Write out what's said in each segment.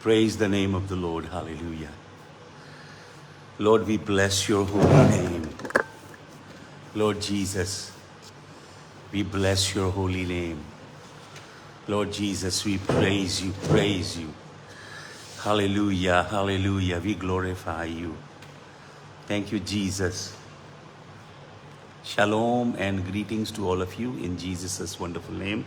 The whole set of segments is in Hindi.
Praise the name of the Lord. Hallelujah. Lord, we bless your holy name. Lord Jesus, we bless your holy name. Lord Jesus, we praise you, praise you. Hallelujah, hallelujah. We glorify you. Thank you, Jesus. Shalom and greetings to all of you in Jesus' wonderful name.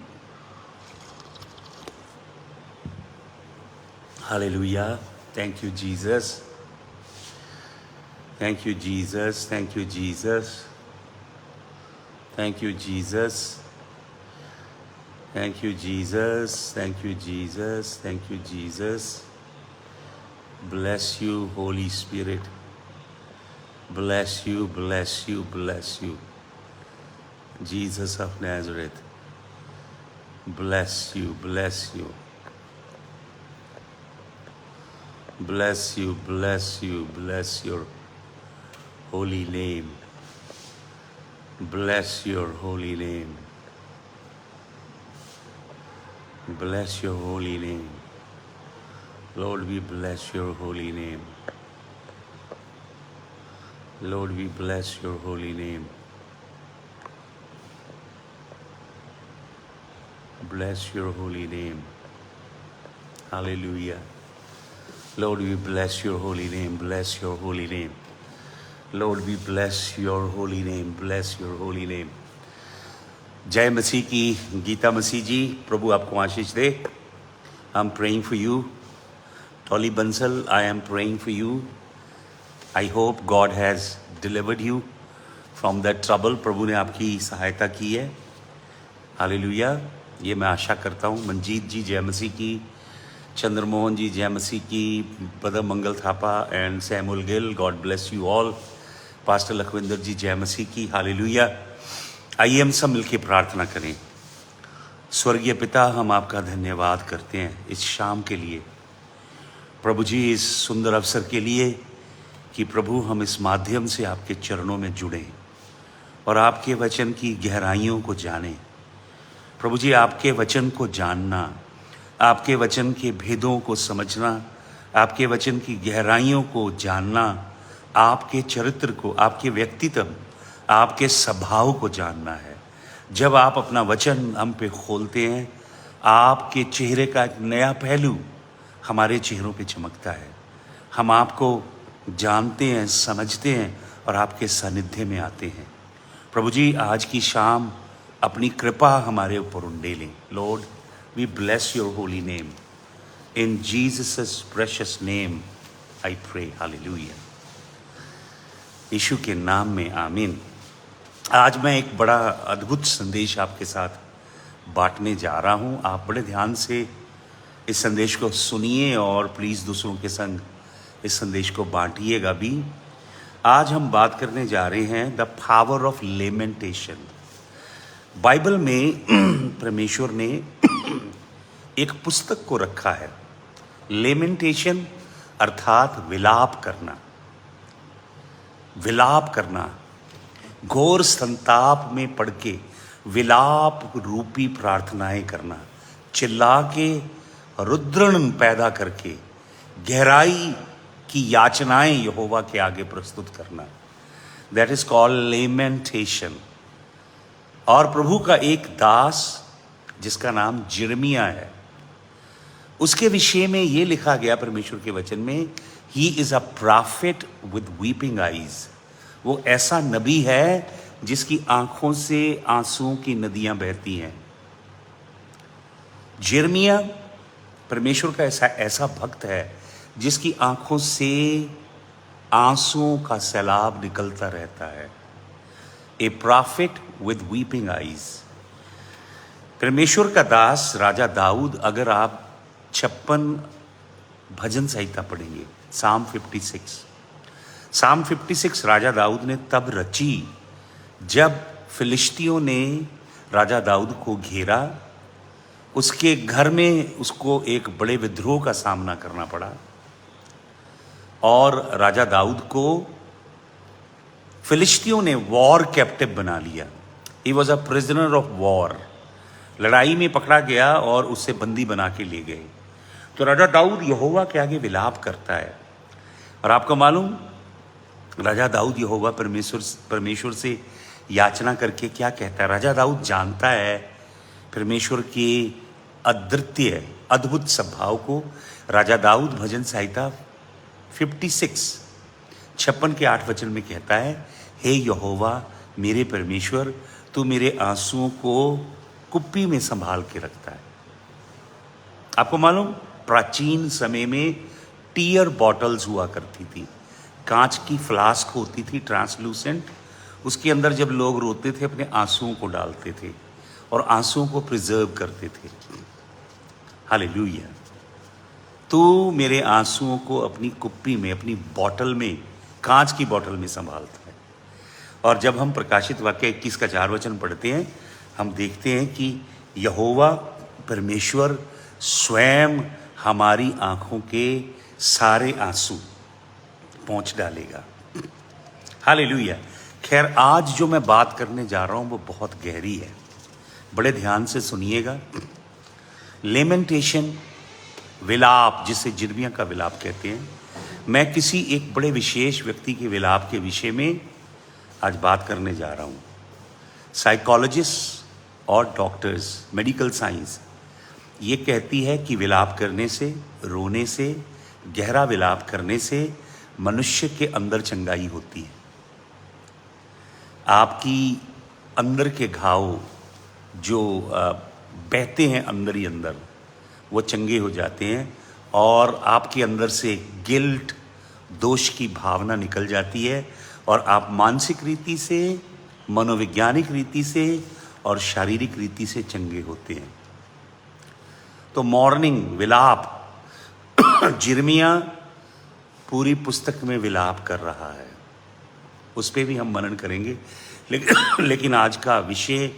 Hallelujah. Thank you, Jesus. Thank you, Jesus. Thank you, Jesus. Thank you, Jesus. Thank you, Jesus. Thank you, Jesus. Thank you, Jesus. Bless you, Holy Spirit. Bless you, bless you, bless you. Jesus of Nazareth. Bless you, bless you. Bless you, bless you, bless your holy name. Bless your holy name. Bless your holy name. Lord, we bless your holy name. Lord, we bless your holy name. Bless your holy name. Hallelujah. Lord, we bless your holy name. Bless your holy name. Lord, we bless your holy name. Bless your holy name. जय मसीह की गीता मसीह जी, प्रभु आपको आशीष दे. I'm praying for you. Tolly Bansal, I am praying for you. I hope God has delivered you from that trouble. प्रभु ने आपकी सहायता की है. हालेलुया. ये मैं आशा करता हूँ. मंजीत जी जय मसीह की. चंद्रमोहन जी जय मसीह की. Brother Mangal Thapa and Samuel Gill, God bless you all. Pastor Lakhwinder ji जय मसीह की. हालेलुया. आइए हम सब मिलकर प्रार्थना करें. स्वर्गीय पिता, हम आपका धन्यवाद करते हैं इस शाम के लिए. प्रभु जी, इस सुंदर अवसर के लिए कि प्रभु हम इस माध्यम से आपके चरणों में जुड़ें और आपके वचन की गहराइयों को जानें. प्रभु जी, आपके वचन को जानना, आपके वचन के भेदों को समझना, आपके वचन की गहराइयों को जानना, आपके चरित्र को, आपके व्यक्तित्व, आपके स्वभाव को जानना है. जब आप अपना वचन हम पे खोलते हैं, आपके चेहरे का एक नया पहलू हमारे चेहरों पे चमकता है. हम आपको जानते हैं, समझते हैं और आपके सानिध्य में आते हैं. प्रभु जी, आज की शाम अपनी कृपा हमारे ऊपर उंडेलें. Lord, we bless your holy name. In Jesus' precious name I pray. Hallelujah. यीशु के नाम में आमीन. आज मैं एक बड़ा अद्भुत संदेश आपके साथ बांटने जा रहा हूँ. आप बड़े ध्यान से इस संदेश को सुनिए और प्लीज़ दूसरों के संग इस संदेश को बांटिएगा भी. आज हम बात करने जा रहे हैं the power of lamentation. Bible में परमेश्वर ने एक पुस्तक को रखा है. लेमेंटेशन अर्थात विलाप करना. विलाप करना, घोर संताप में पड़ के विलाप रूपी प्रार्थनाएं करना, चिल्ला के रुद्रण पैदा करके गहराई की याचनाएं यहोवा के आगे प्रस्तुत करना. That is called lamentation. और प्रभु का एक दास जिसका नाम जिर्मिया है, उसके विषय में ये लिखा गया परमेश्वर के वचन में, he is a profit with weeping eyes. वो ऐसा नबी है जिसकी आंखों से आंसुओं की नदियां बहती हैं. जिर्मिया परमेश्वर का ऐसा भक्त है जिसकी आंखों से आंसुओं का सैलाब निकलता रहता है. ए प्रॉफिट विद वीपिंग आईज. परमेश्वर का दास राजा दाऊद, अगर आप 56 भजन संहिता पढ़ेंगे, साम 56 राजा दाऊद ने तब रची जब फिलिस्तियों ने राजा दाऊद को घेरा. उसके घर में उसको एक बड़े विद्रोह का सामना करना पड़ा और राजा दाऊद को फिलिस्तियों ने वॉर कैप्टिव बना लिया. He was a prisoner of war. लड़ाई में पकड़ा गया और उससे बंदी बना के ले गए. तो राजा दाऊद यहोवा के आगे विलाप करता है। और आपको मालूम, राजा दाऊद यहोवा परमेश्वर से याचना करके क्या कहता है? राजा दाऊद जानता है परमेश्वर के अद्वितीय अद्भुत स्वभाव को। राजा दाऊद भजन संहिता 56 के 8 वचन में कहता है, हे यहोवा मेरे परमेश्वर, तू मेरे आंसुओं को कुप्पी में संभाल के रखता है। आपको मालूम, प्राचीन समय में टीयर बॉटल्स हुआ करती थी, कांच की फ्लास्क होती थी ट्रांसलूसेंट, उसके अंदर जब लोग रोते थे अपने आंसुओं को डालते थे और आंसुओं को प्रिजर्व करते थे। हालेलुया। तू मेरे आंसुओं को अपनी कुप्पी में, अपनी बॉटल में, कांच की बॉटल में संभालता है। और जब हम प्रकाशित वाक्य 21 का 4 वचन पढ़ते हैं, हम देखते हैं कि यहोवा परमेश्वर स्वयं हमारी आंखों के सारे आंसू पोंछ डालेगा। हालेलुया। खैर, आज जो मैं बात करने जा रहा हूं वो बहुत गहरी है, बड़े ध्यान से सुनिएगा। लेमेंटेशन, विलाप, जिसे जिर्मिया का विलाप कहते हैं। मैं किसी एक बड़े विशेष व्यक्ति के विलाप के विषय में आज बात करने जा रहा हूं। साइकोलॉजिस्ट और डॉक्टर्स, मेडिकल साइंस ये कहती है कि विलाप करने से, रोने से, गहरा विलाप करने से मनुष्य के अंदर चंगाई होती है। आपकी अंदर के घाव जो बहते हैं अंदर ही अंदर, वो चंगे हो जाते हैं और आपके अंदर से गिल्ट, दोष की भावना निकल जाती है और आप मानसिक रीति से, मनोवैज्ञानिक रीति से और शारीरिक रीति से चंगे होते हैं। तो मॉर्निंग विलाप, जिर्मिया पूरी पुस्तक में विलाप कर रहा है, उस पर भी हम मनन करेंगे। लेकिन आज का विषय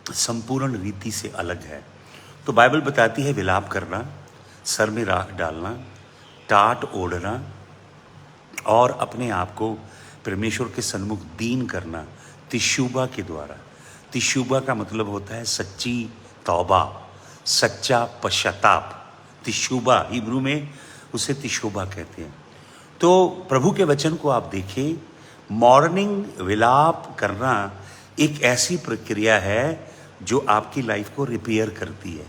संपूर्ण रीति से अलग है। तो बाइबल बताती है विलाप करना, सर में राख डालना, टाट ओढ़ना और अपने आप को परमेश्वर के सन्मुख दीन करना तिशुबा के द्वारा। तिशुबा का मतलब होता है सच्ची तौबा, सच्चा पश्चाताप। तिशुबा हिब्रू में उसे तिशुबा कहते हैं। तो प्रभु के वचन को आप देखें, मॉर्निंग विलाप करना एक ऐसी प्रक्रिया है जो आपकी लाइफ को रिपेयर करती है,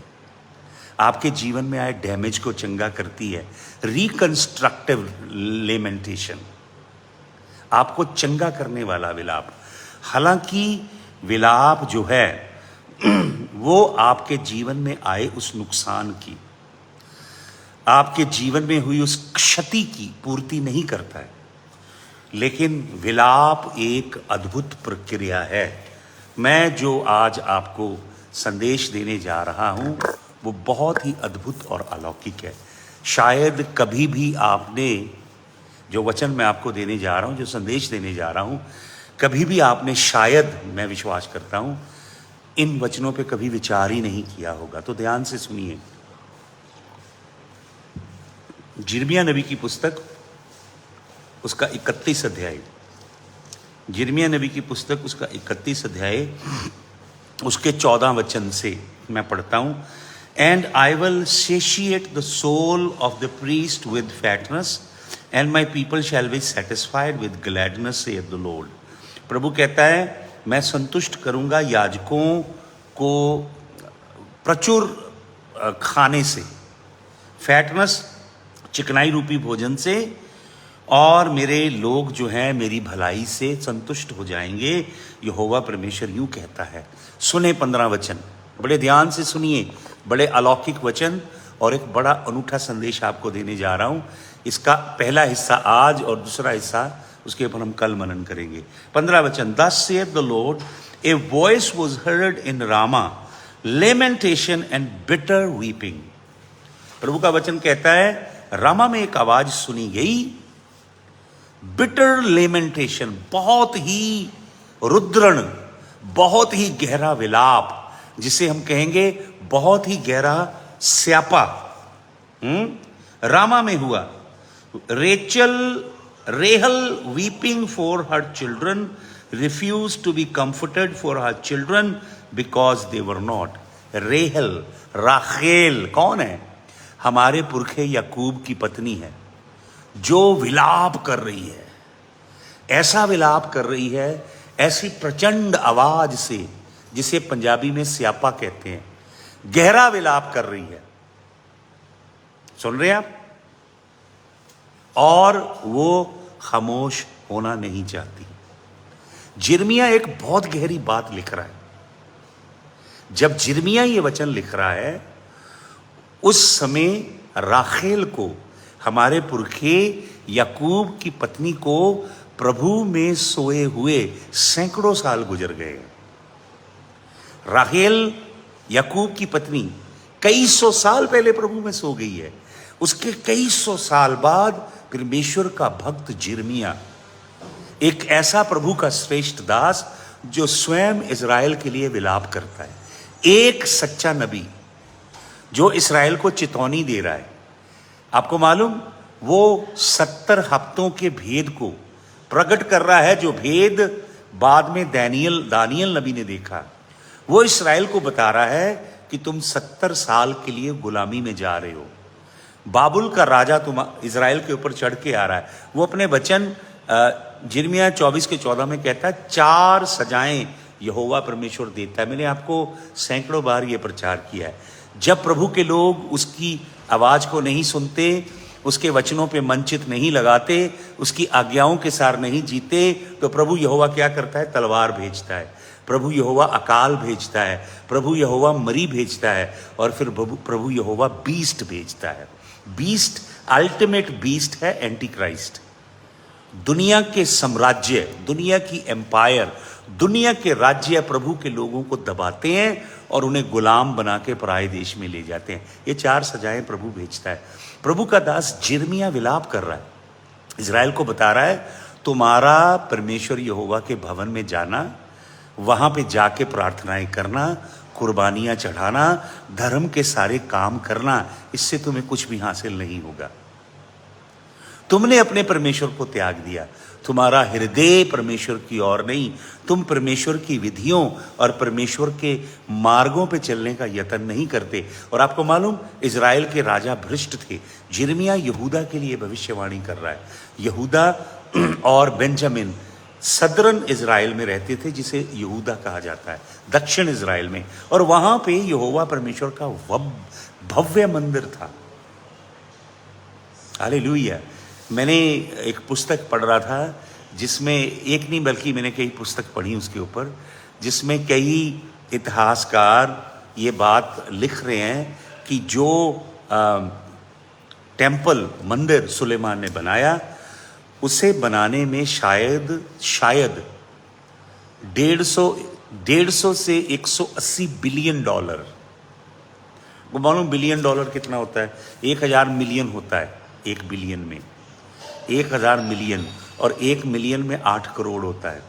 आपके जीवन में आए डैमेज को चंगा करती है। रिकंस्ट्रक्टिव लेमेंटेशन, आपको चंगा करने वाला विलाप। हालांकि विलाप जो है वो आपके जीवन में आए उस नुकसान की, आपके जीवन में हुई उस क्षति की पूर्ति नहीं करता है, लेकिन विलाप एक अद्भुत प्रक्रिया है। मैं जो आज आपको संदेश देने जा रहा हूं वो बहुत ही अद्भुत और अलौकिक है। शायद कभी भी आपने, जो वचन मैं आपको देने जा रहा हूं, जो संदेश देने जा रहा हूं, कभी भी आपने, शायद मैं विश्वास करता हूं, इन वचनों पे कभी विचार ही नहीं किया होगा। तो ध्यान से सुनिए। जिर्मिया नबी की पुस्तक, उसका 31 अध्याय, जिर्मिया नबी की पुस्तक उसका 31 अध्याय उसके 14 वचन से मैं पढ़ता हूं। And I will satiate the soul of the priest with fatness and my people shall be satisfied with gladness saith the Lord. प्रभु कहता है, मैं संतुष्ट करूंगा याजकों को प्रचुर खाने से, फैटनेस चिकनाई रूपी भोजन से, और मेरे लोग जो हैं मेरी भलाई से संतुष्ट हो जाएंगे। यहोवा परमेश्वर यूं कहता है। सुने 15 वचन, बड़े ध्यान से सुनिए, बड़े अलौकिक वचन और एक बड़ा अनूठा संदेश आपको देने जा रहा हूं। इसका पहला हिस्सा आज और दूसरा हिस्सा उसके ऊपर हम कल मनन करेंगे। 15 वचन, Thus saith the Lord, a voice was heard in Rama, lamentation and bitter weeping। प्रभु का वचन कहता है, रामा में एक आवाज सुनी गई, बिटर लेमेंटेशन, बहुत ही रुद्रण, बहुत ही गहरा विलाप, जिसे हम कहेंगे बहुत ही गहरा स्यापा रामा में हुआ। रेहल weeping for her children refuse to be comforted for her children because they were not. रेहल, राखेल कौन है? हमारे पुरखे याकूब की पत्नी है जो विलाप कर रही है। ऐसा विलाप कर रही है, ऐसी प्रचंड आवाज से, जिसे पंजाबी में स्यापा कहते हैं, गहरा विलाप कर रही है। सुन रहे हैं आप? और वो खामोश होना नहीं चाहती। जिर्मिया एक बहुत गहरी बात लिख रहा है। जब जिर्मिया ये वचन लिख रहा है, उस समय राखेल को, हमारे पुरखे याकूब की पत्नी को, प्रभु में सोए हुए सैकड़ों साल गुजर गए। राहेल याकूब की पत्नी कई सौ साल पहले प्रभु में सो गई है। उसके कई सौ साल बाद परमेश्वर का भक्त जिर्मिया, एक ऐसा प्रभु का श्रेष्ठ दास जो स्वयं इज़राइल के लिए विलाप करता है, एक सच्चा नबी जो इस्राएल को चेतावनी दे रहा है। आपको मालूम, वो 70 हफ्तों के भेद को प्रकट कर रहा है, जो भेद बाद में दानियल नबी ने देखा। वो इस्राएल को बता रहा है कि तुम 70 साल के लिए गुलामी में जा रहे हो। बाबुल का राजा तुम इज़राइल के ऊपर चढ़ के आ रहा है। वो अपने वचन जिर्मिया 24:14 में कहता है, 4 सजाएं यहोवा परमेश्वर देता है। मैंने आपको सैकड़ों बार ये प्रचार किया है। जब प्रभु के लोग उसकी आवाज़ को नहीं सुनते, उसके वचनों पे मन चित नहीं लगाते, उसकी आज्ञाओं के सार नहीं जीते, तो प्रभु यहोवा क्या करता है? तलवार भेजता है। प्रभु यहोवा अकाल भेजता है। प्रभु यहोवा मरी भेजता है। और फिर प्रभु यहोवा बीस्ट भेजता है। बीस्ट, अल्टीमेट बीस्ट है एंटी क्राइस्ट। दुनिया के साम्राज्य, दुनिया की एम्पायर, दुनिया के राज्य प्रभु के लोगों को दबाते हैं और उन्हें गुलाम बना के पराये देश में ले जाते हैं। ये 4 सजाएं प्रभु भेजता है। प्रभु का दास जिर्मिया विलाप कर रहा है, इज़राइल को बता रहा है, तुम्हारा परमेश्वर यहोवा के भवन में जाना, वहाँ पे जाके प्रार्थनाएं करना, कुर्बानियाँ चढ़ाना, धर्म के सारे काम करना, इससे तुम्हें कुछ भी हासिल नहीं होगा। तुमने अपने परमेश्वर को त्याग दिया। तुम्हारा हृदय परमेश्वर की ओर नहीं। तुम परमेश्वर की विधियों और परमेश्वर के मार्गों पे चलने का यत्न नहीं करते। और आपको मालूम, इज़राइल के राजा भ्रष्ट थे। जिर्मिया यहूदा के लिए भविष्यवाणी कर रहा है। यहूदा और बेंजामिन सदरन इज़राइल में रहते थे, जिसे यहूदा कहा जाता है, दक्षिण इज़राइल में। और वहाँ पे यहोवा परमेश्वर का भव्य मंदिर था। हालेलुया। मैंने एक पुस्तक पढ़ रहा था, जिसमें एक नहीं बल्कि मैंने कई पुस्तक पढ़ी उसके ऊपर, जिसमें कई इतिहासकार ये बात लिख रहे हैं कि जो टेम्पल, मंदिर सुलेमान ने बनाया, उसे बनाने में शायद 150 से 180 बिलियन डॉलर। वो मालूम बिलियन डॉलर कितना होता है? 1000 मिलियन होता है। 1 बिलियन में 1000 मिलियन, और 1 मिलियन में 8 करोड़ होता है।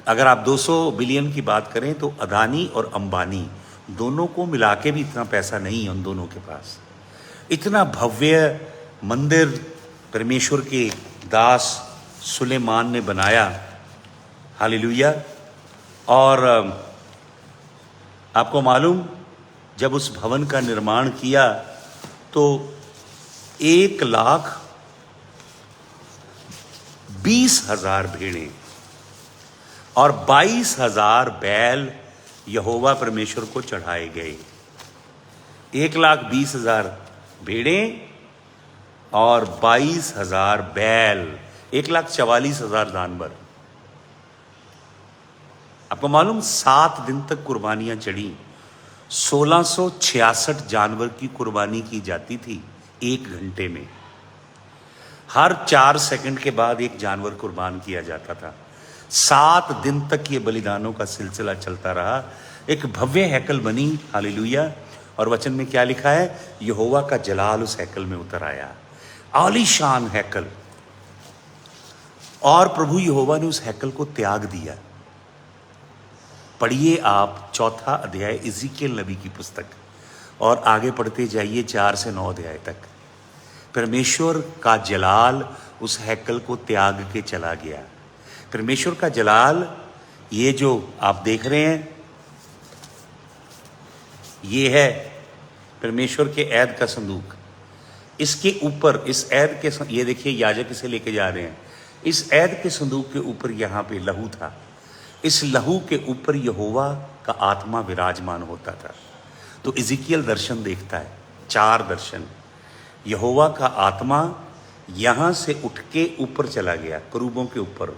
अगर आप 200 बिलियन की बात करें तो अदानी और अंबानी दोनों को मिला के भी इतना पैसा नहीं है उन दोनों के पास। इतना भव्य मंदिर परमेश्वर के दास सुलेमान ने बनाया। हालेलुया। और आपको मालूम, जब उस भवन का निर्माण किया तो 1,20,000 भेड़ें और 22,000 बैल यहोवा परमेश्वर को चढ़ाए गए। 1,20,000 भेड़ें और 22,000 बैल, 1,44,000 जानवर। आपको मालूम, 7 दिन तक कुर्बानियां चढ़ी। 1666 जानवर की कुर्बानी की जाती थी 1 घंटे में। हर 4 सेकंड के बाद एक जानवर कुर्बान किया जाता था। 7 दिन तक ये बलिदानों का सिलसिला चलता रहा। एक भव्य हैकल बनी। हालेलुया। और वचन में क्या लिखा है? यहोवा का जलाल उस हैकल में उतर आया। आलीशान हैकल। और प्रभु यहोवा ने उस हैकल को त्याग दिया। पढ़िए आप 4था अध्याय इज़िकियल नबी की पुस्तक, और आगे पढ़ते जाइए 4 से 9 अध्याय तक। परमेश्वर का जलाल उस हैकल को त्याग के चला गया। परमेश्वर का जलाल, ये जो आप देख रहे हैं, ये है परमेश्वर के ऐद का संदूक, इसके ऊपर इस ऐद के ये देखिए याजक इसे लेके जा रहे हैं, इस ऐद के संदूक के ऊपर यहाँ पे लहू था, इस लहू के ऊपर यहोवा का आत्मा विराजमान होता था। तो इज़िकियल दर्शन देखता है, 4 दर्शन। यहोवा का आत्मा यहाँ से उठ के ऊपर चला गया करूबों के ऊपर,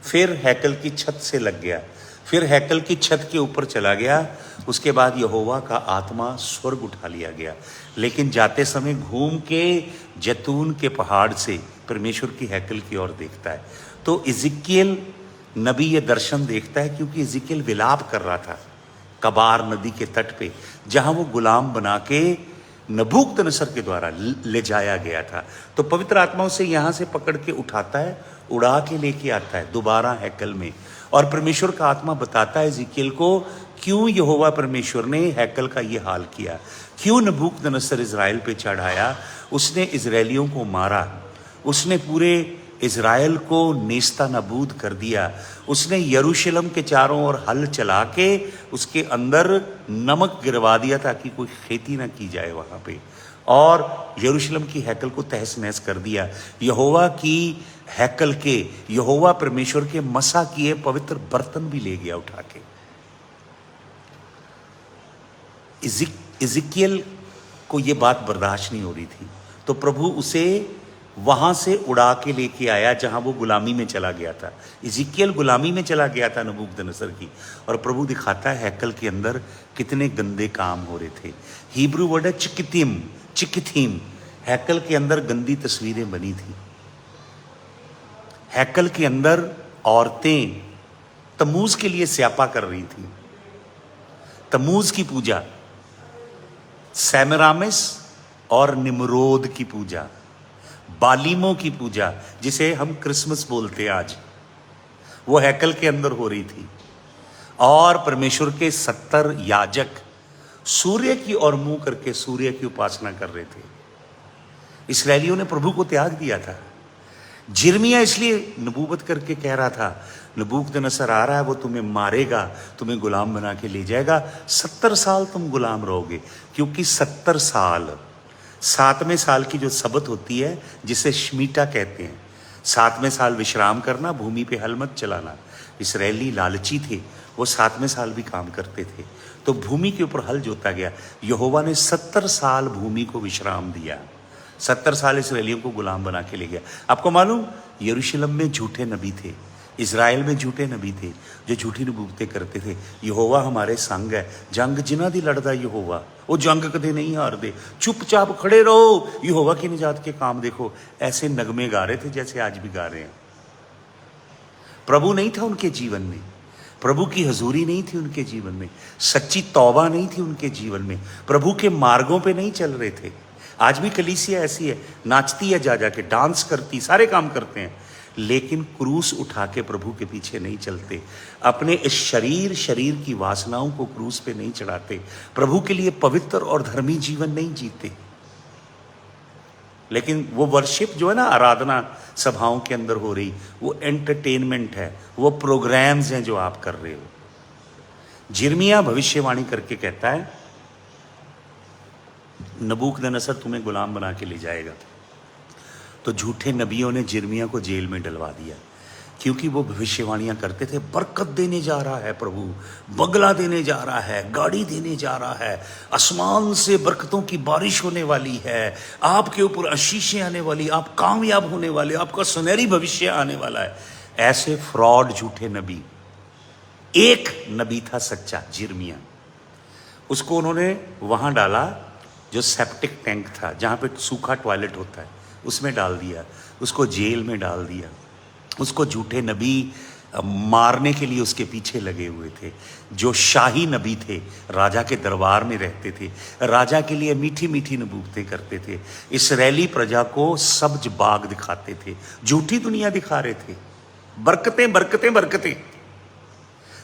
फिर हैकल की छत से लग गया, फिर हैकल की छत के ऊपर चला गया, उसके बाद यहोवा का आत्मा स्वर्ग उठा लिया गया। लेकिन जाते समय घूम के जैतून के पहाड़ से परमेश्वर की हैकल की ओर देखता है। तो इज़िकियल नबी ये दर्शन देखता है क्योंकि इज़िकियल विलाप कर रहा था कबार नदी के तट पे, जहाँ वो गुलाम बना के नबूकदनेस्सर के द्वारा ले जाया गया था। तो पवित्र आत्मा उसे यहाँ से पकड़ के उठाता है, उड़ा के लेके आता है दोबारा हैकल में, और परमेश्वर का आत्मा बताता है इज़िकियल को क्यों यहोवा परमेश्वर ने हैकल का ये हाल किया, क्यों नबूकदनेस्सर इज़राइल पे चढ़ाया, उसने इज़राइलियों को मारा, उसने पूरे इज़राइल को नेस्ता नबूद कर दिया, उसने यरूशलेम के चारों ओर हल चला के उसके अंदर नमक गिरवा दिया ताकि कोई खेती ना की जाए वहाँ पे, और यरूशलेम की हैकल को तहस नहस कर दिया। यहोवा की हैकल के, यहोवा परमेश्वर के मसा किए पवित्र बर्तन भी ले गया उठा के। इज़िकियल को ये बात बर्दाश्त नहीं हो रही थी, तो प्रभु उसे वहाँ से उड़ा के लेके आया जहाँ वो गुलामी में चला गया था। इज़िकियल गुलामी में चला गया था नबूकदनेस्सर की, और प्रभु दिखाता है हैकल के अंदर कितने गंदे काम हो रहे थे। हिब्रू वर्ड है चिकितिम, चिकिथीम, हैकल के अंदर गंदी तस्वीरें बनी थी। हैकल के अंदर औरतें तमूज के लिए स्यापा कर रही थी, तमूज की पूजा, सेमरामिस और निम्रोद की पूजा, बालिमों की पूजा जिसे हम क्रिसमस बोलते हैं आज, वो हैकल के अंदर हो रही थी। और परमेश्वर के 70 याजक सूर्य की ओर मुंह करके सूर्य की उपासना कर रहे थे। इस्राएलियों ने प्रभु को त्याग दिया था। जिर्मिया इसलिए नबूवत करके कह रहा था नबूकदनेस्सर आ रहा है, वो तुम्हें मारेगा, तुम्हें गुलाम बना के ले जाएगा, 70 साल तुम गुलाम रहोगे। क्योंकि 70 साल, 7वें साल की जो सबत होती है जिसे शमीटा कहते हैं, 7वें साल विश्राम करना, भूमि पे हल मत चलाना। इस्राएली लालची थे, वो 7वें साल भी काम करते थे, तो भूमि के ऊपर हल जोता गया। यहोवा ने 70 साल भूमि को विश्राम दिया, 70 साल इस्राएलियों को गुलाम बना के ले गया। आपको मालूम, यरूशलेम में झूठे नबी थे, इज़राइल में झूठे नबी थे जो झूठी नबूवतें करते थे। यहोवा हमारे संग है, जंग जिन्हां दी लड़दा यहोवा, वो जंग कदे नहीं हारदे, चुपचाप खड़े रहो, यहोवा की निजात के काम देखो। ऐसे नगमे गा रहे थे जैसे आज भी गा रहे हैं। प्रभु नहीं था उनके जीवन में, प्रभु की हजूरी नहीं थी उनके जीवन में, सच्ची तौबा नहीं थी उनके जीवन में, प्रभु के मार्गों पे नहीं चल रहे थे। आज भी कलीसिया ऐसी है, नाचती है, जा के डांस करती, सारे काम करते हैं, लेकिन क्रूस उठा के प्रभु के पीछे नहीं चलते, अपने इस शरीर की वासनाओं को क्रूस पे नहीं चढ़ाते, प्रभु के लिए पवित्र और धर्मी जीवन नहीं जीते। लेकिन वो वर्शिप जो है ना, आराधना सभाओं के अंदर हो रही, वो एंटरटेनमेंट है, वो प्रोग्राम्स हैं जो आप कर रहे हो। जिर्मिया भविष्यवाणी करके कहता है नबूकदनेस्सर तुम्हें गुलाम बना के ले जाएगा। तो झूठे नबियों ने जिर्मिया को जेल में डलवा दिया, क्योंकि वो भविष्यवाणियां करते थे, बरकत देने जा रहा है प्रभु, बगला देने जा रहा है, गाड़ी देने जा रहा है, आसमान से बरकतों की बारिश होने वाली है, आपके ऊपर आशीषें आने वाली, आप कामयाब होने वाले, आपका सुनहरी भविष्य आने वाला है। ऐसे फ्रॉड झूठे नबी, एक नबी था सच्चा, जिर्मिया, उसको उन्होंने वहां डाला जो सेप्टिक टैंक था, जहाँ पे सूखा टॉयलेट होता है, उसमें डाल दिया, उसको जेल में डाल दिया। उसको झूठे नबी मारने के लिए उसके पीछे लगे हुए थे, जो शाही नबी थे, राजा के दरबार में रहते थे, राजा के लिए मीठी मीठी नबूवतें करते थे, इस्राएली प्रजा को सब्ज बाग दिखाते थे, झूठी दुनिया दिखा रहे थे, बरकतें बरकतें बरकतें,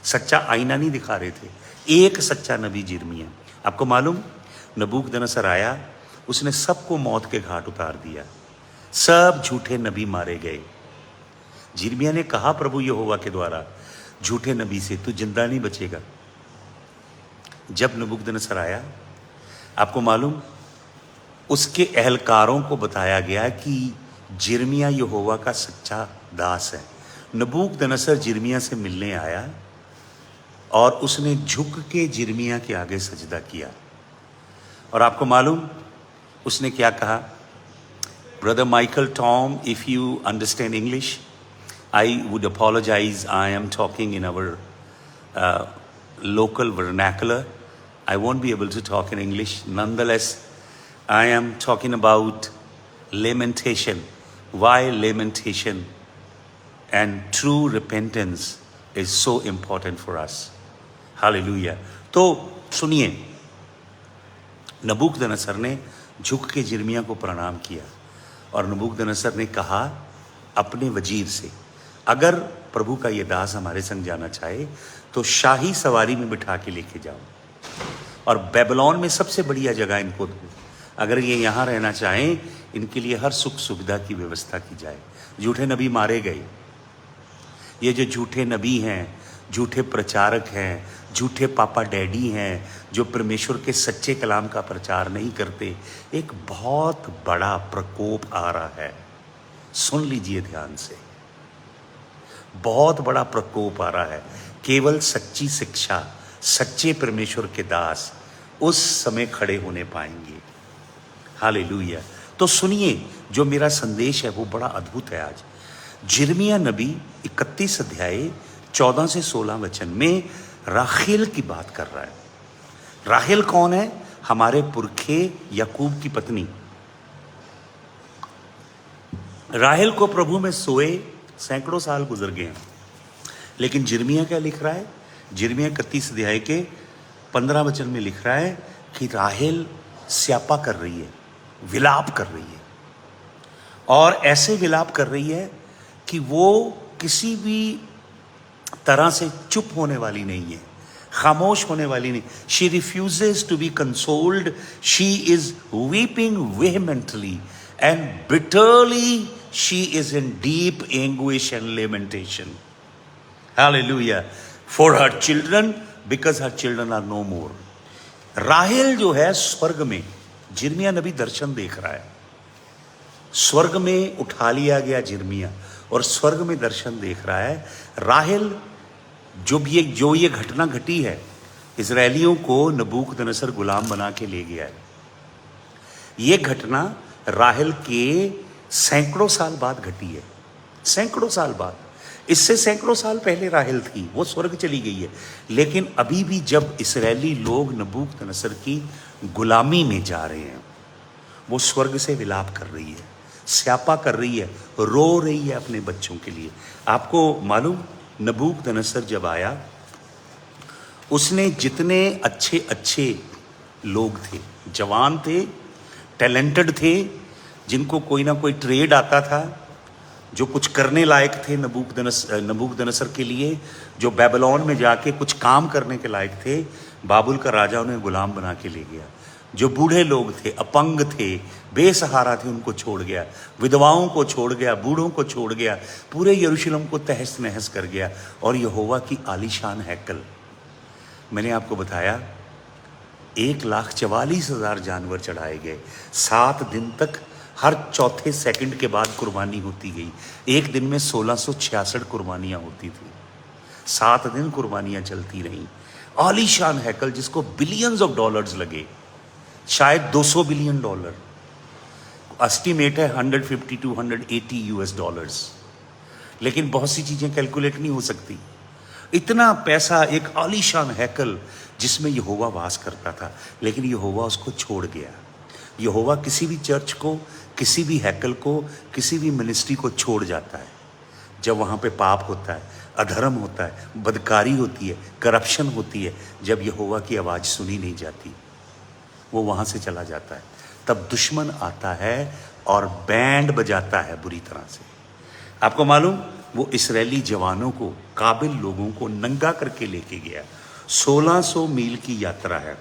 सच्चा आईना नहीं दिखा रहे थे। एक सच्चा नबी जिर्मिया। आपको मालूम, नबूकदनेस्सर आया, उसने सबको मौत के घाट उतार दिया, सब झूठे नबी मारे गए। जिर्मिया ने कहा प्रभु यहोवा के द्वारा झूठे नबी से, तू जिंदा नहीं बचेगा। जब नबूकदनेस्सर आया, आपको मालूम, उसके अहलकारों को बताया गया कि जिर्मिया यहोवा का सच्चा दास है। नबूकदनस्सर जिर्मिया से मिलने आया और उसने झुक के जिर्मिया के आगे सजदा किया। और आपको मालूम उसने क्या कहा? Brother Michael Tom, if you understand English, I would apologize, I am talking in our local vernacular. I won't be able to talk in English. Nonetheless, I am talking about lamentation. Why lamentation and true repentance is so important for us. Hallelujah. तो सुनिए, नबूकदनस्सर ने झुक के जिर्मिया को प्रणाम किया और नबूकदनस्सर ने कहा अपने वजीर से, अगर प्रभु का ये दास हमारे संग जाना चाहे तो शाही सवारी में बिठा के लेके जाओ और बेबीलोन में सबसे बढ़िया जगह इनको दो। अगर ये यहाँ रहना चाहें, इनके लिए हर सुख सुविधा की व्यवस्था की जाए। झूठे नबी मारे गए। ये जो झूठे नबी हैं, झूठे प्रचारक हैं, झूठे पापा डैडी हैं, जो परमेश्वर के सच्चे कलाम का प्रचार नहीं करते, एक बहुत बड़ा प्रकोप आ रहा है। सुन लीजिए ध्यान से, बहुत बड़ा प्रकोप आ रहा है। केवल सच्ची शिक्षा, सच्चे परमेश्वर के दास उस समय खड़े होने पाएंगे। हालेलुया। तो सुनिए, जो मेरा संदेश है वो बड़ा अद्भुत है आज। जिर्मिया नबी 31 अध्याय 14 से 16 वचन में राहेल की बात कर रहा है। राहेल कौन है? हमारे पुरखे याकूब की पत्नी। राहेल को प्रभु में सोए सैकड़ों साल गुजर गए हैं, लेकिन जिर्मिया क्या लिख रहा है? जिर्मिया 31 अध्याय के 15 वचन में लिख रहा है कि राहेल स्यापा कर रही है, विलाप कर रही है, और ऐसे विलाप कर रही है कि वो किसी भी तरह से चुप होने वाली नहीं है, खामोश होने वाली नहीं। She refuses to be consoled, she is weeping vehemently and bitterly, she is in deep anguish and lamentation. Hallelujah. For her children, because her children are no more. राहेल जो है स्वर्ग में, जिर्मिया नबी दर्शन देख रहा है। स्वर्ग में उठा लिया गया जिर्मिया और स्वर्ग में दर्शन देख रहा है। राहेल जो ये घटना घटी है, इजरायलियों को नबूकदनस्सर गुलाम बना के ले गया है। ये घटना राहेल के सैकड़ों साल बाद घटी है, सैकड़ों साल बाद। इससे सैकड़ों साल पहले राहेल थी, वो स्वर्ग चली गई है। लेकिन अभी भी जब इस्राएली लोग नबूकदनस्सर की गुलामी में जा रहे हैं, वो स्वर्ग से विलाप कर रही है, स्यापा कर रही है, रो रही है अपने बच्चों के लिए। आपको मालूम, नबूकदनस्सर जब आया, उसने जितने अच्छे अच्छे लोग थे, जवान थे, टैलेंटेड थे, जिनको कोई ना कोई ट्रेड आता था, जो कुछ करने लायक थे नबूकदनस्सर के लिए, जो बेबीलोन में जाके कुछ काम करने के लायक थे, बाबुल का राजा उन्हें गुलाम बना के ले गया। जो बूढ़े लोग थे, अपंग थे, बेसहारा थे, उनको छोड़ गया, विधवाओं को छोड़ गया, बूढ़ों को छोड़ गया, पूरे यरूशलेम को तहस नहस कर गया। और यहोवा की आलीशान हैकल, मैंने आपको बताया 1,44,000 जानवर चढ़ाए गए। 7 दिन तक हर चौथे सेकंड के बाद कुर्बानी होती गई। एक दिन में 1666 कुर्बानियाँ होती थी। 7 दिन कुर्बानियाँ चलती रहीं। आलीशान हैकल जिसको बिलियंस ऑफ डॉलर्स लगे, शायद 200 बिलियन डॉलर, एस्टिमेट है 150 to 180 US डॉलर्स। लेकिन बहुत सी चीज़ें कैलकुलेट नहीं हो सकती। इतना पैसा, एक आलीशान हैकल जिसमें यहोवा वास करता था, लेकिन यहोवा उसको छोड़ गया। यहोवा किसी भी चर्च को, किसी भी हैकल को, किसी भी मिनिस्ट्री को छोड़ जाता है जब वहाँ पे पाप होता है, अधर्म होता है, बदकारी होती है, करप्शन होती है। जब यहोवा की आवाज़ सुनी नहीं जाती, वो वहाँ से चला जाता है। तब दुश्मन आता है और बैंड बजाता है बुरी तरह से। आपको मालूम, वो इस्राएली जवानों को, काबिल लोगों को नंगा करके लेके गया। 1600 मील की यात्रा है।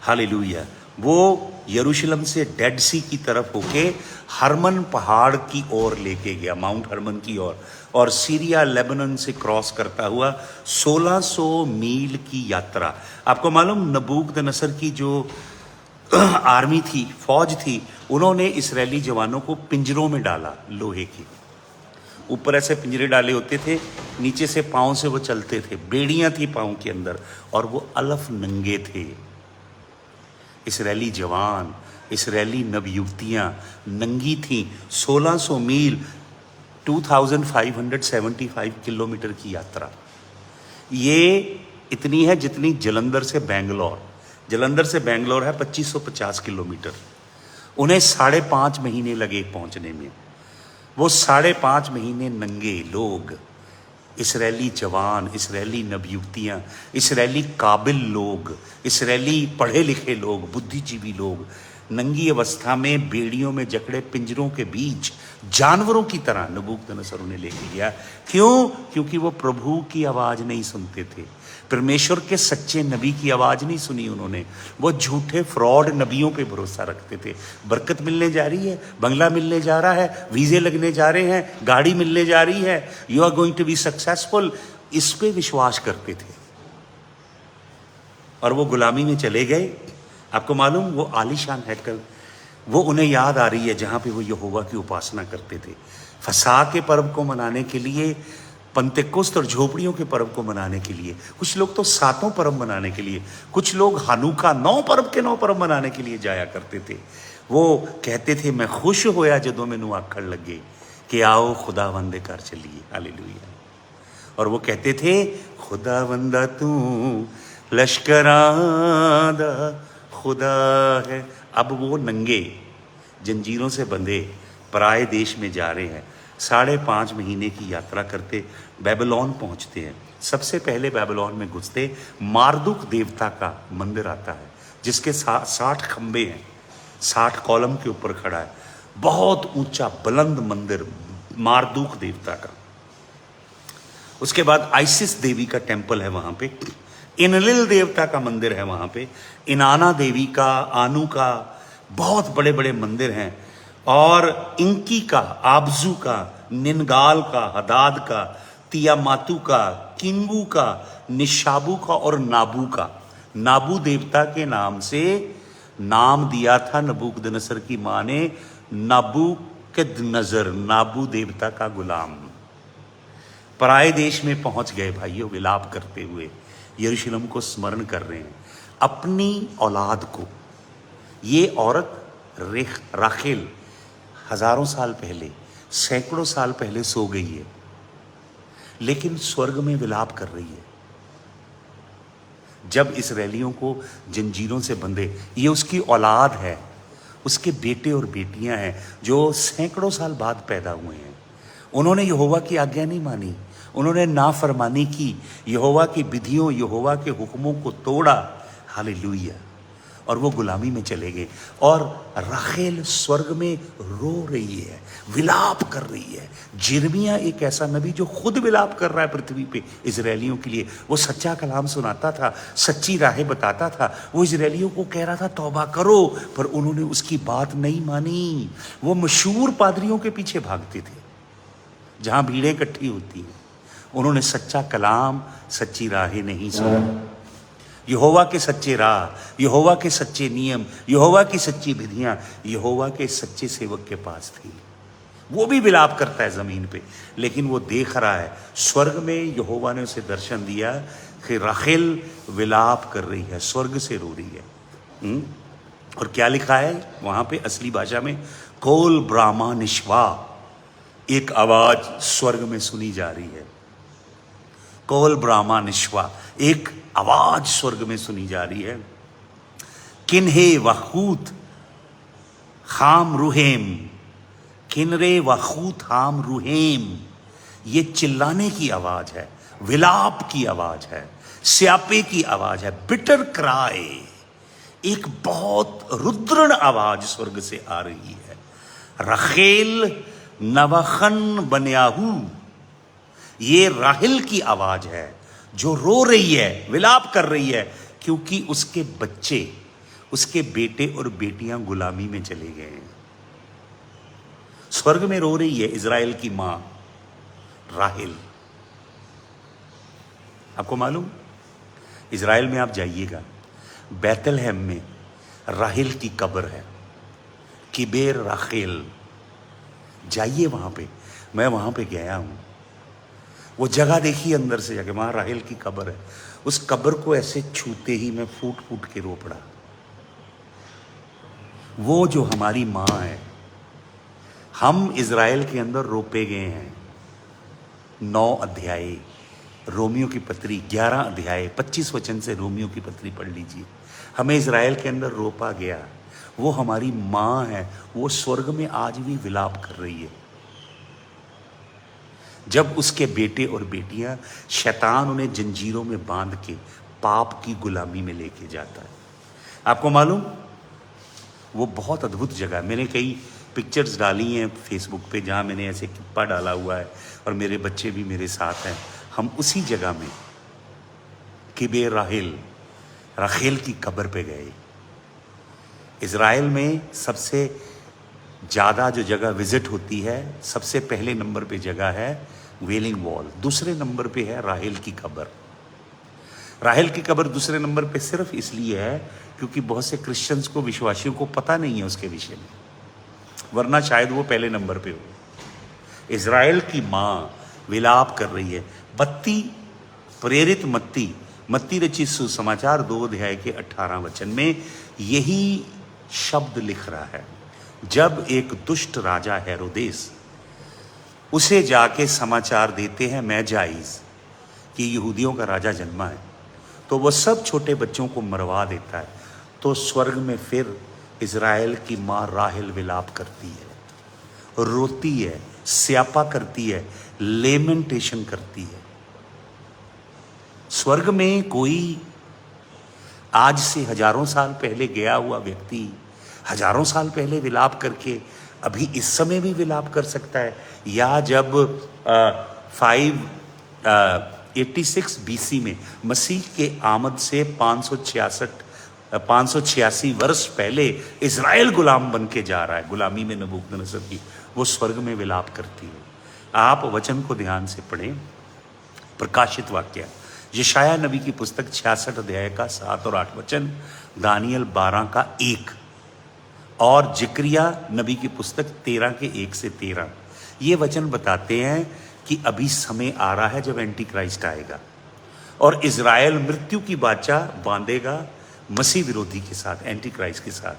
हालेलुया। वो यरूशलेम से डेड सी की तरफ होके हरमन पहाड़ की ओर लेके गया, माउंट हरमन की ओर, और सीरिया लेबनान से क्रॉस करता हुआ 1600 मील की यात्रा। आपको मालूम, नबूकदनस्सर की जो आर्मी थी, फौज थी, उन्होंने इजरायली जवानों को पिंजरों में डाला, लोहे के ऊपर ऐसे पिंजरे डाले होते थे, नीचे से पाँव से वो चलते थे, बेड़ियां थी पाँव के अंदर, और वो अलफ नंगे थे। इजरायली जवान, इजरायली नवयुवतियां नंगी थीं। 1600 मील 2575 किलोमीटर की यात्रा, ये इतनी है जितनी जलंधर से बेंगलोर। जलंधर से बेंगलोर है 2550 किलोमीटर। उन्हें 5.5 महीने लगे पहुंचने में। वो 5.5 महीने नंगे लोग, इजरायली जवान, इजरायली नवयुवतियाँ, इजरायली काबिल लोग, इजरायली पढ़े लिखे लोग, बुद्धिजीवी लोग, नंगी अवस्था में बेड़ियों में जकड़े पिंजरों के बीच जानवरों की तरह नबूकदनेस्सर उन्हें लेके गया। क्यों? क्योंकि वो प्रभु की आवाज़ नहीं सुनते थे, परमेश्वर के सच्चे नबी की आवाज़ नहीं सुनी उन्होंने। वो झूठे फ्रॉड नबियों पे भरोसा रखते थे। बरकत मिलने जा रही है, बंगला मिलने जा रहा है, वीज़े लगने जा रहे हैं, गाड़ी मिलने जा रही है, you are going to be successful, इस पे विश्वास करते थे और वो गुलामी में चले गए। आपको मालूम, वो आलीशान हैकल, वो उन्हें याद आ रही है जहाँ पे वो यहोवा की उपासना करते थे। फसह के पर्व को मनाने के लिए, पंतेकोस्त और झोपड़ियों के पर्व को मनाने के लिए, कुछ लोग तो 7 पर्व मनाने के लिए, कुछ लोग हानुका 9 पर्व के 9 पर्व मनाने के लिए जाया करते थे। वो कहते थे, मैं खुश होया जदों मैनू आखड़ लगे कि आओ खुदावंद दे घर चलिए, हालेलुया। और वो कहते थे, खुदावंदा तू लश्करां दा खुदा है। अब वो नंगे, जंजीरों से बंधे, पराए देश में जा रहे हैं। 5.5 महीने की यात्रा करते बेबीलोन पहुंचते हैं। सबसे पहले बेबीलोन में घुसते मार्दुक देवता का मंदिर आता है, जिसके 60 खंबे हैं, 60 कॉलम के ऊपर खड़ा है। बहुत ऊंचा बुलंद मंदिर मार्दुक देवता का। उसके बाद आइसिस देवी का टेम्पल है वहाँ पे, इनलिल देवता का मंदिर है वहाँ पे, इनाना देवी का, आनू का, बहुत बड़े बड़े मंदिर हैं। और इंकी का, आबजू का, निनगाल का, हदाद का, तियामातू का, किंगू का, निशाबू का और नाबू का। नाबू देवता के नाम से नाम दिया था नबूकदनेस्सर की माँ ने, नबूकदनेस्सर, नाबू देवता का गुलाम। पराए देश में पहुंच गए भाइयों, विलाप करते हुए यरूशलेम को स्मरण कर रहे हैं, अपनी औलाद को। ये औरत राखेल हजारों साल पहले, सैकड़ों साल पहले सो गई है, लेकिन स्वर्ग में विलाप कर रही है। जब इस्राएलियों को जंजीरों से बंधे, ये उसकी औलाद है, उसके बेटे और बेटियां हैं जो सैकड़ों साल बाद पैदा हुए हैं। उन्होंने यहोवा की आज्ञा नहीं मानी, उन्होंने नाफरमानी की, यहोवा की विधियों, यहोवा के हुक्मों को तोड़ा, हालेलुया। और वो गुलामी में चले गए। और राखेल स्वर्ग में रो रही है, विलाप कर रही है। जिर्मिया एक ऐसा नबी जो खुद विलाप कर रहा है पृथ्वी पे इजरायलियों के लिए। वो सच्चा कलाम सुनाता था, सच्ची राहें बताता था। वो इजरायलियों को कह रहा था तौबा करो, पर उन्होंने उसकी बात नहीं मानी। वो मशहूर पादरियों के पीछे भागते थे जहाँ भीड़ें इकट्ठी होती हैं। उन्होंने सच्चा कलाम, सच्ची राहें नहीं सुनी। यहोवा के सच्चे राह, यहोवा के सच्चे नियम, यहोवा की सच्ची विधियां यहोवा के सच्चे सेवक के पास थी। वो भी विलाप करता है जमीन पे, लेकिन वो देख रहा है स्वर्ग में। यहोवा ने उसे दर्शन दिया कि राखेल विलाप कर रही है, स्वर्ग से रो रही है। और क्या लिखा है वहां पे असली भाषा में, कोल ब्राह्मा निश्वा, एक आवाज स्वर्ग में सुनी जा रही है। कोल ब्राह्मा निश्वा, एक आवाज स्वर्ग में सुनी जा रही है। किन्हे वखूत खाम रुहेम, किनरे वखूत हाम रुहेम, ये चिल्लाने की आवाज है, विलाप की आवाज है, स्यापे की आवाज है, बिटर क्राई, एक बहुत रुद्रण आवाज स्वर्ग से आ रही है। राखेल नवखन बन्याहू, ये राहिल की आवाज है जो रो रही है, विलाप कर रही है, क्योंकि उसके बच्चे, उसके बेटे और बेटियां गुलामी में चले गए हैं। स्वर्ग में रो रही है इजराइल की मां राहिल। आपको मालूम, इजराइल में आप जाइएगा, बैतलहम में राहेल की कब्र है, किबेर राखेल। जाइए वहाँ पे, मैं वहाँ पे गया हूँ। वो जगह देखिए अंदर से जाके, वहाँ राहेल की कब्र है। उस कब्र को ऐसे छूते ही मैं फूट फूट के रो पड़ा। वो जो हमारी माँ है, हम इज़राइल के अंदर रोपे गए हैं। 9 अध्याय रोमियो की पत्री, 11 अध्याय 25 वचन से रोमियो की पत्री पढ़ लीजिए। हमें इज़राइल के अंदर रोपा गया। वो हमारी माँ है, वो स्वर्ग में आज भी विलाप कर रही है। जब उसके बेटे और बेटियां, शैतान उन्हें जंजीरों में बांध के पाप की गुलामी में लेके जाता है। आपको मालूम, वो बहुत अद्भुत जगह है। मैंने कई पिक्चर्स डाली हैं फेसबुक पे, जहाँ मैंने ऐसे किप्पा डाला हुआ है और मेरे बच्चे भी मेरे साथ हैं। हम उसी जगह में किबेर राखेल की कब्र पे गए। इज़राइल में सबसे ज़्यादा जो जगह विजिट होती है, सबसे पहले नंबर पे जगह है वेलिंग वॉल, दूसरे नंबर पे है राहेल की कब्र। राहेल की कब्र दूसरे नंबर पे सिर्फ इसलिए है क्योंकि बहुत से क्रिश्चियंस को, विश्वासियों को पता नहीं है उसके विषय में, वरना शायद वो पहले नंबर पे हो। इज़राइल की माँ विलाप कर रही है। मत्ती, प्रेरित मत्ती रचित सुसमाचार 2 अध्याय के 18 वचन में यही शब्द लिख रहा है। जब एक दुष्ट राजा हेरोदेस उसे जाके समाचार देते हैं मैजाइज कि यहूदियों का राजा जन्मा है, तो वह सब छोटे बच्चों को मरवा देता है। तो स्वर्ग में फिर इज़राइल की माँ राहेल विलाप करती है, रोती है, स्यापा करती है, लेमेंटेशन करती है। स्वर्ग में कोई आज से हजारों साल पहले गया हुआ व्यक्ति हजारों साल पहले विलाप करके अभी इस समय भी विलाप कर सकता है, या जब 586 BC में मसीह के आमद से 586 वर्ष पहले इज़राइल गुलाम बन के जा रहा है, गुलामी में नबूकदनेस्सर की, वो स्वर्ग में विलाप करती है। आप वचन को ध्यान से पढ़ें। प्रकाशित वाक्य, यशाया नबी की पुस्तक 66 अध्याय का 7 और 8 वचन, दानियल 12 का 1 और जिक्रिया नबी की पुस्तक 13 के 1 से 13। ये वचन बताते हैं कि अभी समय आ रहा है जब एंटी क्राइस्ट आएगा और इज़राइल मृत्यु की बाचा बांधेगा मसीह विरोधी के साथ, एंटी क्राइस्ट के साथ,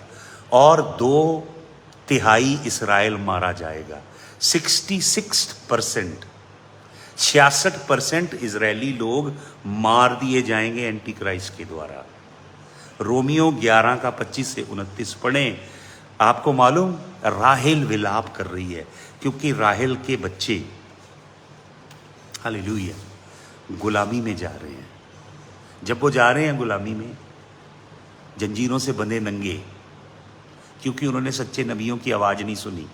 और 2/3 इज़राइल मारा जाएगा। 66% इजरायली लोग मार दिए जाएंगे एंटी क्राइस्ट के द्वारा। रोमियो 11 का 25 से 29 पढ़ें। आपको मालूम, राहेल विलाप कर रही है क्योंकि राहेल के बच्चे, हालेलुया, गुलामी में जा रहे हैं। जब वो जा रहे हैं गुलामी में, जंजीरों से बंधे नंगे, क्योंकि उन्होंने सच्चे नबियों की आवाज़ नहीं सुनी,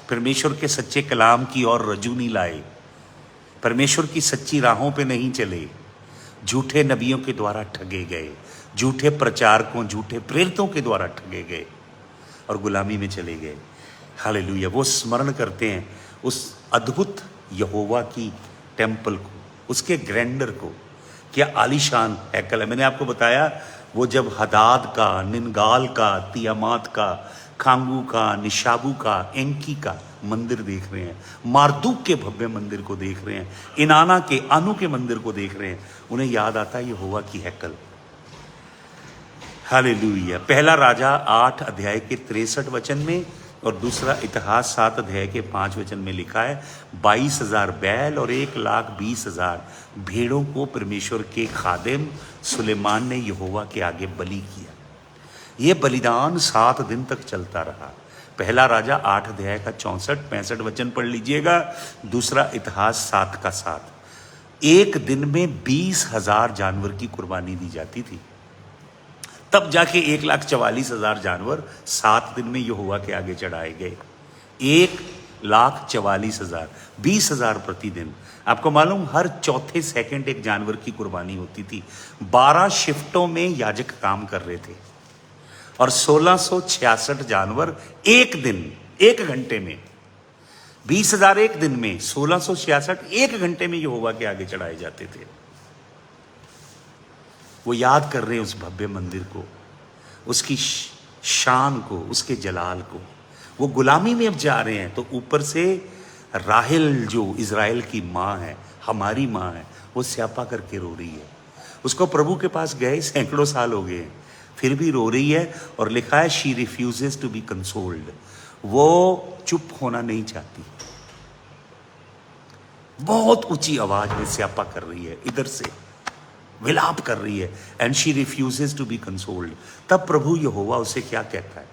परमेश्वर के सच्चे कलाम की ओर रजू नहीं लाए, परमेश्वर की सच्ची राहों पे नहीं चले, झूठे नबियों के द्वारा ठगे गए, झूठे प्रचारकों, झूठे प्रेरितों के द्वारा ठगे गए और गुलामी में चले गए। हालेलुया। वो स्मरण करते हैं उस अद्भुत यहोवा की टेम्पल को, उसके ग्रैंडर को। क्या आलीशान हैकल है। मैंने आपको बताया, वो जब हदाद का, निनगाल का, तियामात का, खांगू का, निशाबू का, एंकी का मंदिर देख रहे हैं, मारदूक के भव्य मंदिर को देख रहे हैं, इनाना के, आनू के मंदिर को देख रहे हैं, उन्हें याद आता है यहोवा की हैकल। हालेलुया। पहला राजा 8 अध्याय के 63 वचन में और दूसरा इतिहास 7 अध्याय के 5 वचन में लिखा है, 22,000 बैल और 1,20,000 भेड़ों को परमेश्वर के खादिम सुलेमान ने यहोवा के आगे बलि किया। ये बलिदान 7 दिन तक चलता रहा। पहला राजा 8 अध्याय का 64-65 वचन पढ़ लीजिएगा। दूसरा इतिहास 7 का 7। एक दिन में 20,000 जानवर की कुर्बानी दी जाती थी, तब जाके 1,44,000 जानवर 7 दिन में यहोवा के आगे चढ़ाए गए। 1,44,000, 20,000 प्रतिदिन। आपको मालूम, हर चौथे सेकंड एक जानवर की कुर्बानी होती थी। 12 शिफ्टों में याजक काम कर रहे थे और 1666 जानवर एक दिन, 1 घंटे में, 20,000 एक दिन में, 1666 1 घंटे में यहोवा के आगे चढ़ाए जाते थे। वो याद कर रहे हैं उस भव्य मंदिर को, उसकी शान को, उसके जलाल को। वो गुलामी में अब जा रहे हैं, तो ऊपर से राहेल जो इज़राइल की माँ है, हमारी माँ है, वो स्यापा करके रो रही है। उसको प्रभु के पास गए सैकड़ों साल हो गए, फिर भी रो रही है। और लिखा है she refuses to be consoled, वो चुप होना नहीं चाहती। बहुत ऊंची आवाज में स्यापा कर रही है, इधर से विलाप कर रही है, and she refuses to be consoled. तब प्रभु यहोवा उसे क्या कहता है?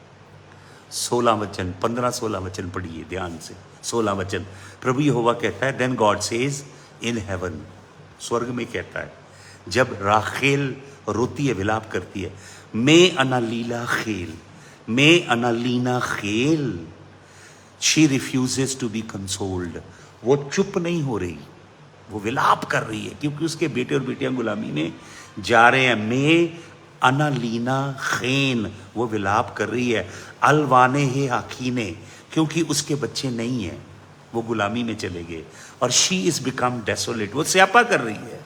16 वचन, 15-16 वचन पढ़िए ध्यान से। 16 वचन, प्रभु यहोवा कहता है, then God says in heaven, स्वर्ग में कहता है, जब राखेल रोती है, विलाप करती है, मे अनालीला खेल, मे अनालीना खेल, she refuses to be consoled. वो चुप नहीं हो रही, वो विलाप कर रही है, क्योंकि उसके बेटे और बेटियां गुलामी में जा रहे हैं। मे अनालीना खेन, वो विलाप कर रही है। अलवाने हे आखीने, क्योंकि उसके बच्चे नहीं हैं, वो गुलामी में चले गए। और शी इज बिकम डेसोलेट, वो स्यापा कर रही है।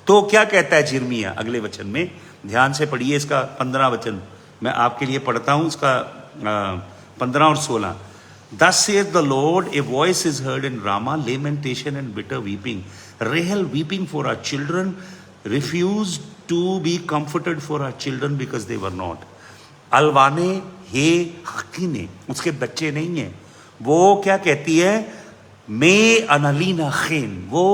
तो क्या कहता है यिर्मयाह अगले वचन में? ध्यान से पढ़िए इसका 15 वचन, मैं आपके लिए पढ़ता हूं, इसका 15 और 16। Thus saith the Lord, a voice is heard in Ramah, lamentation and bitter weeping. Rahel weeping for her children, refused to be comforted for her children because they were not. अलवाने हे हकीने, उसके बच्चे नहीं हैं, वो क्या कहती है? मे अनलीना खेन, वो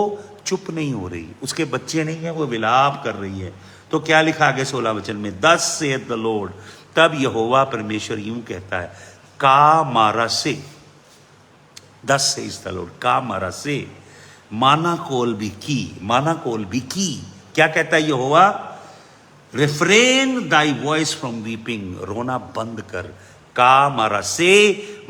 चुप नहीं हो रही, उसके बच्चे नहीं हैं, वो विलाप कर रही है। तो क्या लिखा आगे 16 वचन में? Thus saith the Lord, तब यहोवा परमेश्वर यूं कहता है, का मारा से, 10 से इस तलोड़, का मारा से माना कोल भी की, माना कोल भी की। क्या कहता है यहोवा? Refrain thy voice from weeping, रोना बंद कर। का मारा से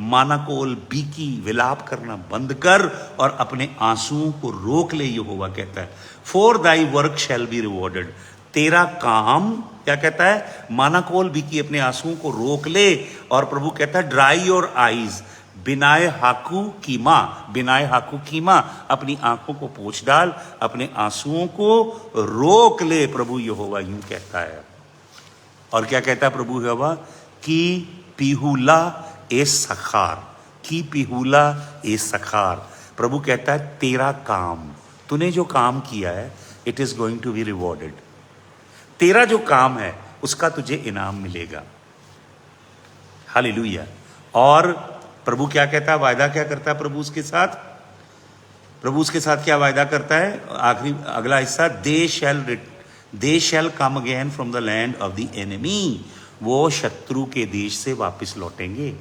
माना कोल भी की, विलाप करना बंद कर और अपने आंसुओं को रोक ले, यहोवा कहता है। For thy work shall be rewarded, तेरा काम, क्या कहता है? मानाकोल भी की, अपने आंसुओं को रोक ले। और प्रभु कहता है ड्राई योर आईज, बिनाए हाकू कीमा, बिनाए हाकू कीमा, अपनी आंखों को पोंछ डाल, अपने आंसुओं को रोक ले, प्रभु यहोवा यूं कहता है। और क्या कहता है प्रभु यहोवा? की पिहुला ए सखार, की पिहुला ए सखार। प्रभु कहता है तेरा काम, तूने जो काम किया है, it is going to be rewarded. तेरा जो काम है उसका तुझे इनाम मिलेगा। हालेलुया। और प्रभु क्या कहता है? वायदा क्या करता है प्रभु उसके साथ? प्रभु उसके साथ क्या वायदा करता है? आखिरी अगला हिस्सा, they shall come again from the land of the enemy, वो शत्रु के देश से वापस लौटेंगे।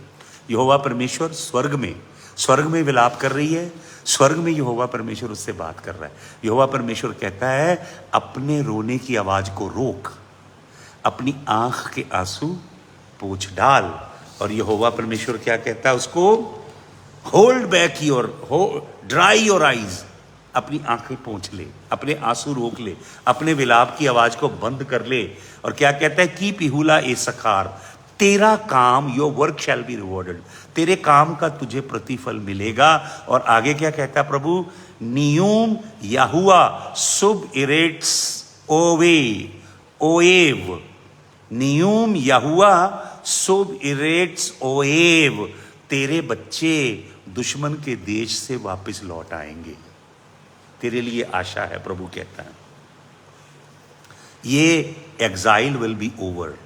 यहोवा परमेश्वर स्वर्ग में विलाप कर रही है, स्वर्ग में यहोवा परमेश्वर उससे बात कर रहा है। यहोवा परमेश्वर कहता है अपने रोने की आवाज को रोक, अपनी आंख के आंसू पोंछ डाल। और यहोवा परमेश्वर क्या कहता है उसको? Hold back your, dry your eyes, अपनी आंखें पोंछ ले, अपने आंसू रोक ले, अपने विलाप की आवाज को बंद कर ले। और क्या कहता है? की पिहुला ए सखार, तेरा काम, your work shall be rewarded, तेरे काम का तुझे प्रतिफल मिलेगा। और आगे क्या कहता है प्रभु? नियूम याहुआ सुब इरेट्स ओवे ओएव, नियूम याहुआ सुब इरेट्स ओएव, तेरे बच्चे दुश्मन के देश से वापस लौट आएंगे, तेरे लिए आशा है, प्रभु कहता है। ये एग्जाइल विल बी ओवर।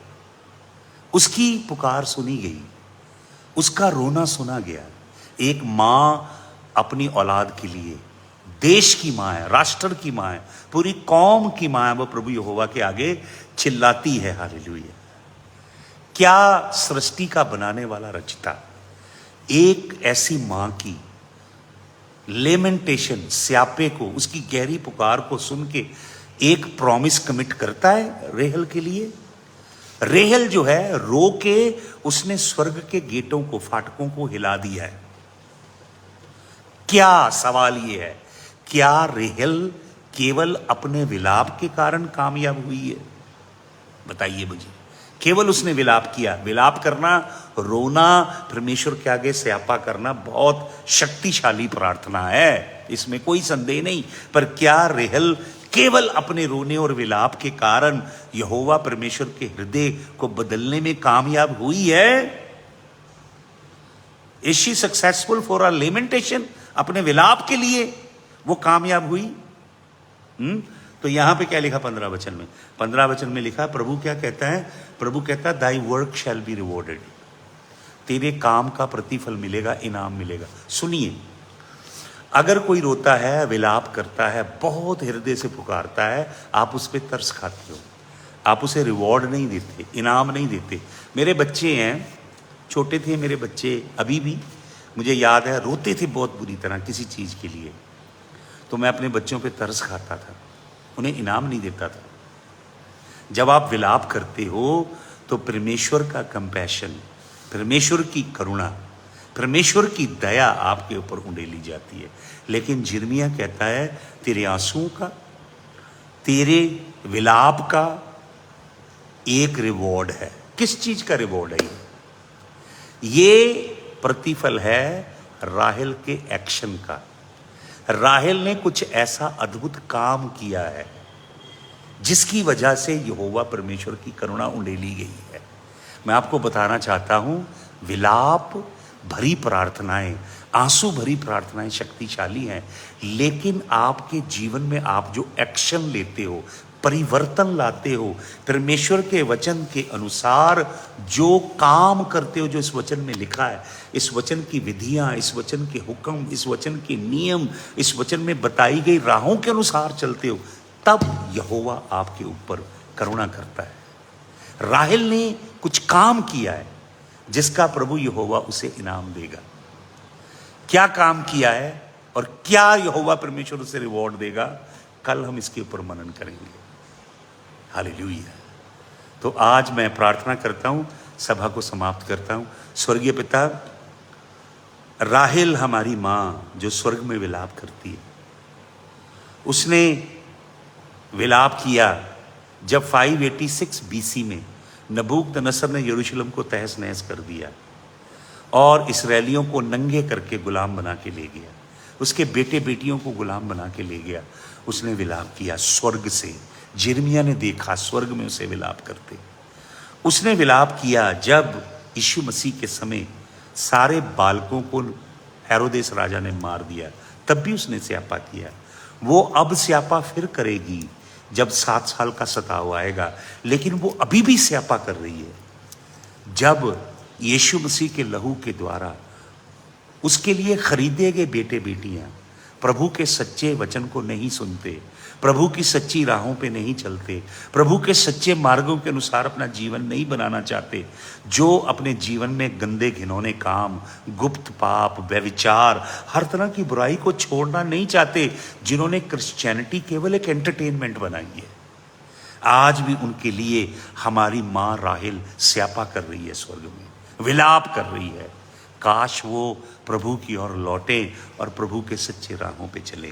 उसकी पुकार सुनी गई, उसका रोना सुना गया। एक माँ अपनी औलाद के लिए, देश की माँ है, राष्ट्र की माँ है, पूरी कौम की माँ है, वो प्रभु यहोवा के आगे चिल्लाती है। हालेलुया। क्या सृष्टि का बनाने वाला रचता एक ऐसी माँ की लेमेंटेशन, स्यापे को, उसकी गहरी पुकार को सुन के एक प्रॉमिस कमिट करता है रेहल के लिए। रेहल जो है, रो के उसने स्वर्ग के गेटों को, फाटकों को हिला दिया है। क्या सवाल ये है, क्या रेहल केवल अपने विलाप के कारण कामयाब हुई है? बताइए मुझे। केवल उसने विलाप किया। विलाप करना, रोना, परमेश्वर के आगे स्यापा करना बहुत शक्तिशाली प्रार्थना है, इसमें कोई संदेह नहीं। पर क्या रेहल केवल अपने रोने और विलाप के कारण यहोवा परमेश्वर के हृदय को बदलने में कामयाब हुई है? Is she successful for our lamentation? अपने विलाप के लिए वो कामयाब हुई? तो यहां पे क्या लिखा 15 वचन में? 15 वचन में लिखा, प्रभु क्या कहता है? प्रभु कहता है thy work shall be rewarded. तेरे काम का प्रतिफल मिलेगा, इनाम मिलेगा। सुनिए, अगर कोई रोता है, विलाप करता है, बहुत हृदय से पुकारता है, आप उस पर तरस खाते हो, आप उसे रिवॉर्ड नहीं देते, इनाम नहीं देते। मेरे बच्चे हैं, छोटे थे मेरे बच्चे, अभी भी मुझे याद है, रोते थे बहुत बुरी तरह किसी चीज़ के लिए, तो मैं अपने बच्चों पे तरस खाता था, उन्हें इनाम नहीं देता था। जब आप विलाप करते हो तो परमेश्वर का कंपैशन, परमेश्वर की करुणा, परमेश्वर की दया आपके ऊपर उंडेली जाती है। लेकिन यिर्मयाह कहता है तेरे आंसुओं का, तेरे विलाप का एक रिवॉर्ड है। किस चीज का रिवॉर्ड है ये? प्रतिफल है राहेल के एक्शन का। राहेल ने कुछ ऐसा अद्भुत काम किया है जिसकी वजह से यहोवा परमेश्वर की करुणा उंडेली गई है। मैं आपको बताना चाहता हूं, विलाप भरी प्रार्थनाएं, आंसू भरी प्रार्थनाएं शक्तिशाली हैं, लेकिन आपके जीवन में आप जो एक्शन लेते हो, परिवर्तन लाते हो, परमेश्वर के वचन के अनुसार जो काम करते हो, जो इस वचन में लिखा है, इस वचन की विधियां, इस वचन के हुक्म, इस वचन के नियम, इस वचन में बताई गई राहों के अनुसार चलते हो, तब यहोवा आपके ऊपर करुणा करता है। राहेल ने कुछ काम किया है जिसका प्रभु यहोवा उसे इनाम देगा। क्या काम किया है और क्या यहोवा परमेश्वर उसे रिवॉर्ड देगा, कल हम इसके ऊपर मनन करेंगे। हालेलुया। तो आज मैं प्रार्थना करता हूं, सभा को समाप्त करता हूं। स्वर्गीय पिता, राहेल हमारी मां जो स्वर्ग में विलाप करती है, उसने विलाप किया जब 586 बीसी में नबूकदनेस्सर ने यरूशलेम को तहस नहस कर दिया और इस्राएलियों को नंगे करके गुलाम बना के ले गया, उसके बेटे बेटियों को गुलाम बना के ले गया। उसने विलाप किया स्वर्ग से। यिर्मयाह ने देखा स्वर्ग में उसे विलाप करते। उसने विलाप किया जब यीशु मसीह के समय सारे बालकों को हेरोदेस राजा ने मार दिया, तब भी उसने स्यापा किया। वो अब स्यापा फिर करेगी जब 7 साल का सताव आएगा, लेकिन वो अभी भी स्यापा कर रही है। जब यीशु मसीह के लहू के द्वारा उसके लिए खरीदे गए बेटे बेटियां प्रभु के सच्चे वचन को नहीं सुनते, प्रभु की सच्ची राहों पे नहीं चलते, प्रभु के सच्चे मार्गों के अनुसार अपना जीवन नहीं बनाना चाहते, जो अपने जीवन में गंदे घिनौने काम, गुप्त पाप, व्यभिचार, हर तरह की बुराई को छोड़ना नहीं चाहते, जिन्होंने क्रिश्चियनिटी केवल एक एंटरटेनमेंट बनाई है, आज भी उनके लिए हमारी माँ राहेल स्यापा कर रही है, स्वर्ग में विलाप कर रही है। काश वो प्रभु की ओर लौटे और प्रभु के सच्चे राहों पे चले।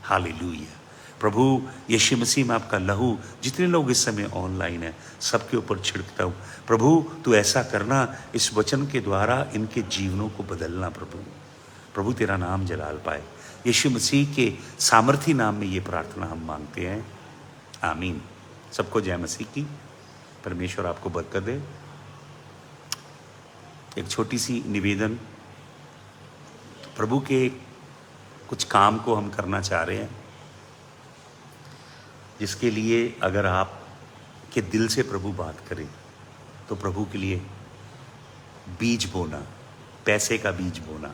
हालेलुया। प्रभु यीशु मसीह में आपका लहू, जितने लोग इस समय ऑनलाइन हैं, सबके ऊपर छिड़कता हूँ। प्रभु तू ऐसा करना, इस वचन के द्वारा इनके जीवनों को बदलना। प्रभु तेरा नाम जलाल पाए। यीशु मसीह के सामर्थी नाम में ये प्रार्थना हम मांगते हैं, आमीन। सबको जय मसीह की। परमेश्वर आपको बरकत दे। एक छोटी सी निवेदन, प्रभु के कुछ काम को हम करना चाह रहे हैं, जिसके लिए अगर आप के दिल से प्रभु बात करें तो प्रभु के लिए बीज बोना, पैसे का बीज बोना,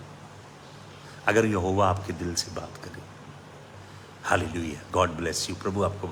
अगर यहोवा आपके दिल से बात करे। हालेलुया। God bless you. प्रभु आपको